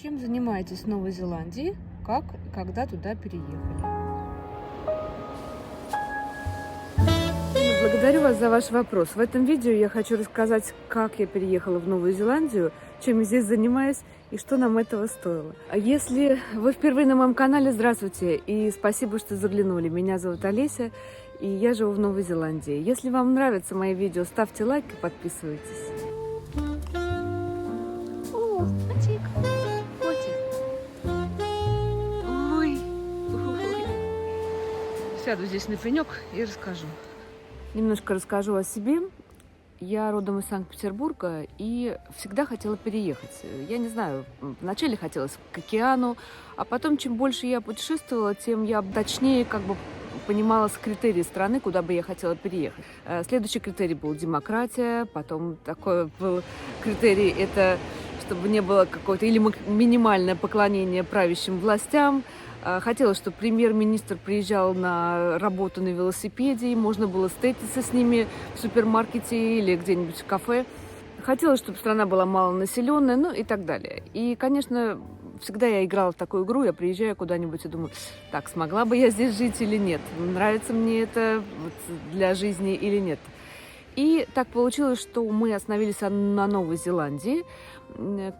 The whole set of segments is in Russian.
Чем занимаетесь в Новой Зеландии? Как и когда туда переехали? Благодарю вас за ваш вопрос. В этом видео я хочу рассказать, как я переехала в Новую Зеландию, чем я здесь занимаюсь и что нам этого стоило. А если вы впервые на моем канале, здравствуйте и спасибо, что заглянули. Меня зовут Олеся и я живу в Новой Зеландии. Если вам нравятся мои видео, ставьте лайк и подписывайтесь. О, котик. Ой. Сяду здесь на пенек и расскажу. Немножко расскажу о себе. Я родом из Санкт-Петербурга и всегда хотела переехать. Я не знаю, вначале хотелось к океану, а потом, чем больше я путешествовала, тем я точнее понимала критерии страны, куда бы я хотела переехать. Следующий критерий был демократия, потом такой был критерий, это чтобы не было какое-то или минимальное поклонение правящим властям. Хотела, чтобы премьер-министр приезжал на работу на велосипеде, и можно было встретиться с ними в супермаркете или где-нибудь в кафе. Хотела, чтобы страна была малонаселенная, ну и так далее. И, конечно, всегда я играла в такую игру, я приезжаю куда-нибудь и думаю, так, смогла бы я здесь жить или нет? Нравится мне это для жизни или нет? И так получилось, что мы остановились на Новой Зеландии.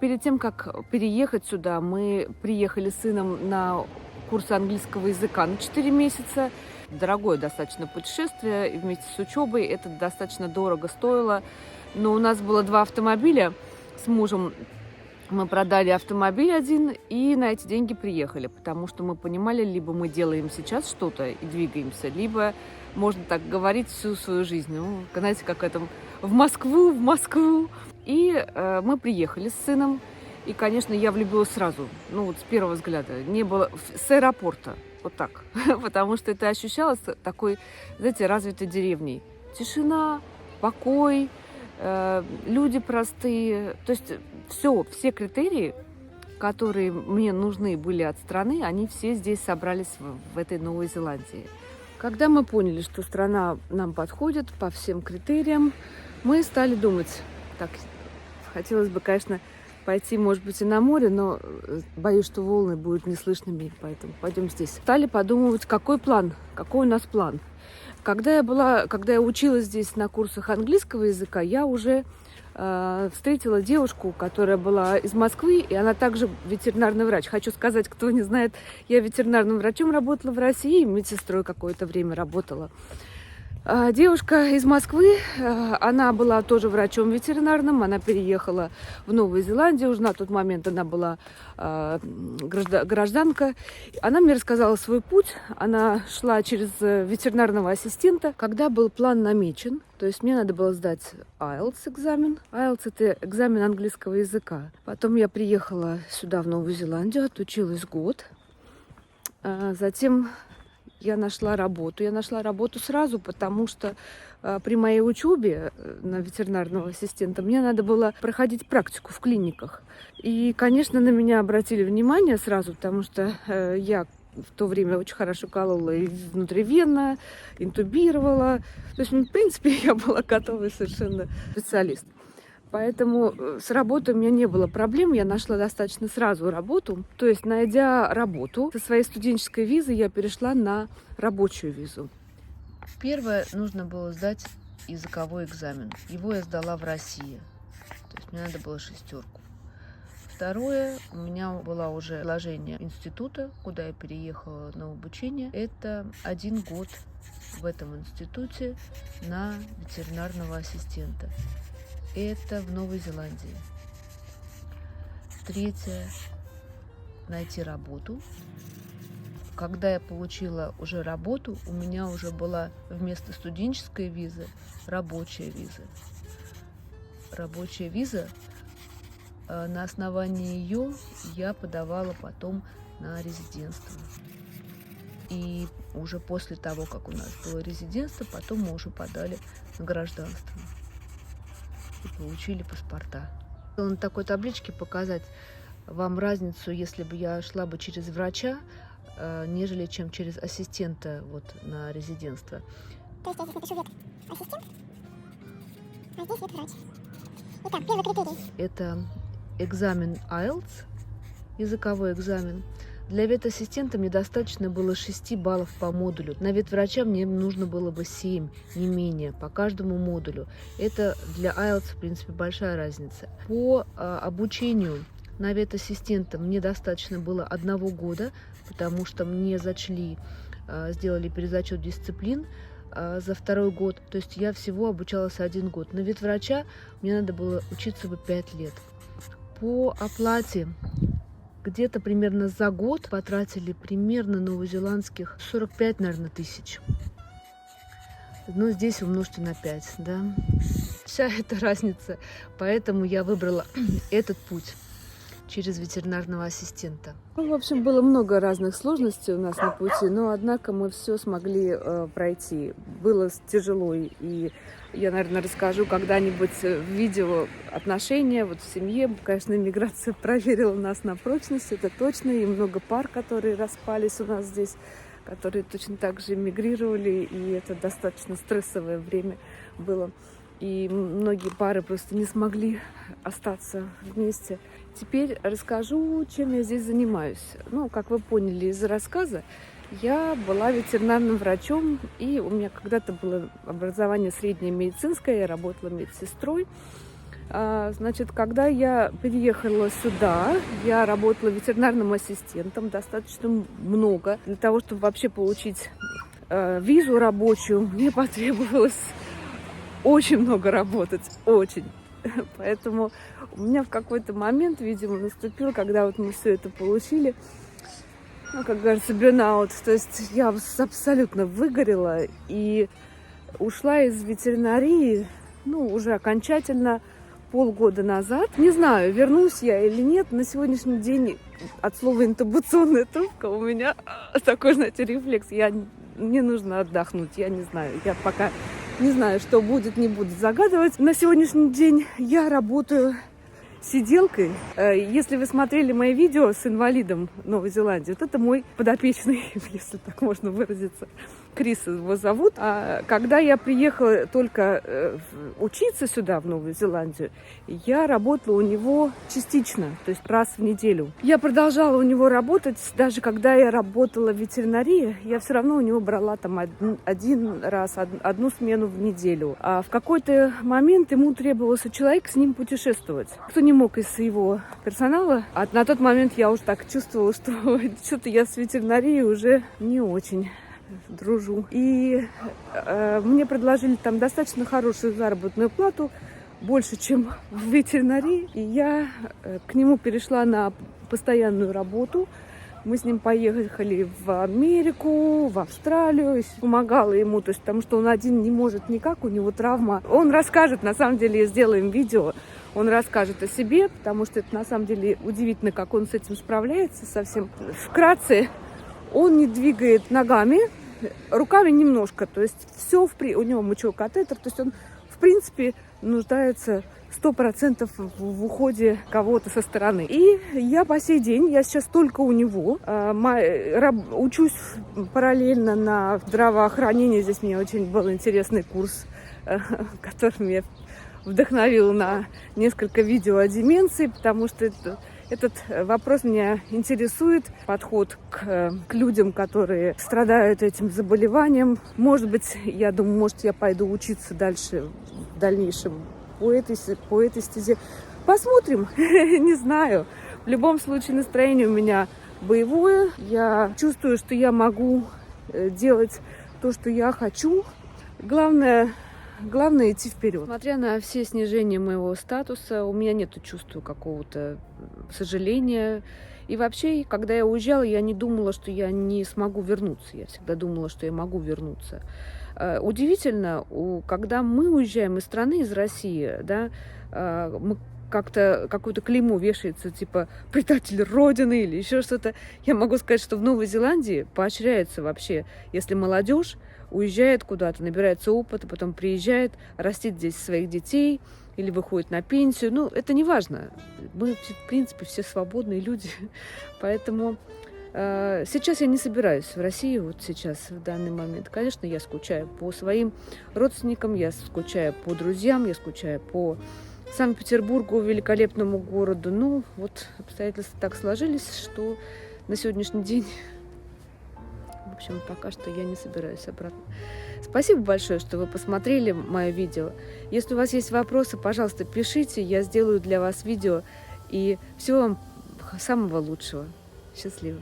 Перед тем, как переехать сюда, мы приехали с сыном на курсы английского языка на 4 месяца. Дорогое достаточно путешествие, и вместе с учебой это достаточно дорого стоило. Но у нас было 2 автомобиля с мужем. Мы продали автомобиль один и на эти деньги приехали, потому что мы понимали, либо мы делаем сейчас что-то и двигаемся, либо, можно так говорить, всю свою жизнь. Ну, знаете, как это в Москву. И мы приехали с сыном. И, конечно, я влюбилась сразу, ну вот с первого взгляда. Не было с аэропорта, вот так. Потому что это ощущалось такой, знаете, развитой деревней. Тишина, покой, люди простые. То есть все критерии, которые мне нужны были от страны, они все здесь собрались в этой Новой Зеландии. Когда мы поняли, что страна нам подходит по всем критериям, мы стали думать, так, хотелось бы, конечно, пойти, может быть, и на море, но боюсь, что волны будут неслышными, поэтому пойдем здесь. Стали подумывать, какой у нас план. Когда я училась здесь на курсах английского языка, я уже встретила девушку, которая была из Москвы, и она также ветеринарный врач. Хочу сказать, кто не знает, я ветеринарным врачом работала в России, медсестрой какое-то время работала. Девушка из Москвы, она была тоже врачом ветеринарным, она переехала в Новую Зеландию, уже на тот момент она была гражданка. Она мне рассказала свой путь, она шла через ветеринарного ассистента, когда был план намечен, то есть мне надо было сдать IELTS экзамен. IELTS – это экзамен английского языка. Потом я приехала сюда, в Новую Зеландию, отучилась год, затем я нашла работу. Я нашла работу сразу, потому что при моей учебе на ветеринарного ассистента мне надо было проходить практику в клиниках. И, конечно, на меня обратили внимание сразу, потому что я в то время очень хорошо колола и внутривенно, интубировала. То есть, в принципе, я была готовый совершенно специалист. Поэтому с работой у меня не было проблем, я нашла достаточно сразу работу. То есть, найдя работу, со своей студенческой визы я перешла на рабочую визу. Первое, нужно было сдать языковой экзамен. Его я сдала в России. То есть, мне надо было 6. Второе, у меня было уже предложение института, куда я переехала на обучение. Это 1 год в этом институте на ветеринарного ассистента. Это в Новой Зеландии. Третье, найти работу. Когда я получила уже работу, у меня уже была вместо студенческой визы рабочая виза. Рабочая виза, на основании ее я подавала потом на резидентство. И уже после того, как у нас было резидентство, потом мы уже подали на гражданство. И получили паспорта. На такой табличке показать вам разницу, если бы я шла бы через врача, нежели чем через ассистента вот на резидентство. То есть я здесь напишу вет ассистент, а здесь вет врач. Итак, первый критерий. Это экзамен IELTS языковой экзамен. Для ветассистента мне достаточно было 6 баллов по модулю. На ветврача мне нужно было бы 7, не менее, по каждому модулю. Это для IELTS, в принципе, большая разница. По обучению на ветассистента мне достаточно было 1 года, потому что мне зачли, сделали перезачет дисциплин за 2 год. То есть я всего обучалась 1 год. На ветврача мне надо было учиться бы 5 лет. По оплате где-то примерно за год потратили примерно новозеландских 45, наверное, тысяч. Но здесь умножьте на 5, да. Вся эта разница. Поэтому я выбрала этот путь через ветеринарного ассистента. Ну, в общем, было много разных сложностей у нас на пути, но, однако, мы все смогли пройти. Было тяжело, и я, наверное, расскажу когда-нибудь в видео отношения вот в семье. Конечно, иммиграция проверила нас на прочность, это точно, и много пар, которые распались у нас здесь, которые точно так же эмигрировали, и это достаточно стрессовое время было. И многие пары просто не смогли остаться вместе. Теперь расскажу, чем я здесь занимаюсь. Ну, как вы поняли из рассказа, я была ветеринарным врачом, и у меня когда-то было образование среднее медицинское, я работала медсестрой. Значит, когда я переехала сюда, я работала ветеринарным ассистентом достаточно много. Для того, чтобы вообще получить визу рабочую, мне потребовалось очень много работать, очень. Поэтому у меня в какой-то момент, видимо, наступил, когда вот мы все это получили, ну, как говорится, burnout. То есть я абсолютно выгорела и ушла из ветеринарии, ну, уже окончательно полгода назад. Не знаю, вернусь я или нет. На сегодняшний день от слова интубационная трубка у меня такой, знаете, рефлекс. Мне нужно отдохнуть, я не знаю. Я пока не знаю, что будет, не буду загадывать. На сегодняшний день я работаю сиделкой. Если вы смотрели мои видео с инвалидом в Новой Зеландии, вот это мой подопечный, если так можно выразиться. Крис его зовут. А когда я приехала только учиться сюда, в Новую Зеландию, я работала у него частично, то есть раз в неделю. Я продолжала у него работать, даже когда я работала в ветеринарии, я все равно у него брала там одну смену в неделю. А в какой-то момент ему требовался человек с ним путешествовать. Кто не мог из его персонала. А на тот момент я уже так чувствовала, что что-то я с ветеринарией уже не очень дружу. И мне предложили там достаточно хорошую заработную плату, больше, чем в ветеринарии. И я к нему перешла на постоянную работу. Мы с ним поехали в Америку, в Австралию, помогала ему, то есть, потому что он один не может никак, у него травма. Он расскажет, на самом деле, сделаем видео, он расскажет о себе, потому что это на самом деле удивительно, как он с этим справляется совсем. Вкратце, он не двигает ногами, руками немножко, то есть все, у него мочевой катетер, то есть он, в принципе, нуждается 100% в уходе кого-то со стороны. И я по сей день, я сейчас только у него, учусь параллельно на здравоохранение. Здесь мне очень был интересный курс, который меня вдохновил на несколько видео о деменции, потому что этот вопрос меня интересует. Подход к людям, которые страдают этим заболеванием. Может быть, я думаю, может, я пойду учиться дальше, в дальнейшем по этой стезе. Посмотрим, не знаю. В любом случае настроение у меня боевое. Я чувствую, что я могу делать то, что я хочу. Главное идти вперед. Несмотря на все снижения моего статуса, у меня нет чувства какого-то сожаления. И вообще, когда я уезжала, я не думала, что я не смогу вернуться. Я всегда думала, что я могу вернуться. Удивительно, когда мы уезжаем из страны, из России, да, мы как-то какое-то клеймо вешается, типа предатель Родины или еще что-то. Я могу сказать, что в Новой Зеландии поощряется вообще, если молодежь уезжает куда-то, набирается опыта, потом приезжает, растит здесь своих детей или выходит на пенсию. Ну, это не важно. Мы, в принципе, все свободные люди. Поэтому сейчас я не собираюсь в Россию, вот сейчас, в данный момент. Конечно, я скучаю по своим родственникам, я скучаю по друзьям, я скучаю по Санкт-Петербургу, великолепному городу. Ну, вот обстоятельства так сложились, что на сегодняшний день, в общем, пока что я не собираюсь обратно. Спасибо большое, что вы посмотрели мое видео. Если у вас есть вопросы, пожалуйста, пишите, я сделаю для вас видео. И всего вам самого лучшего. Счастливо.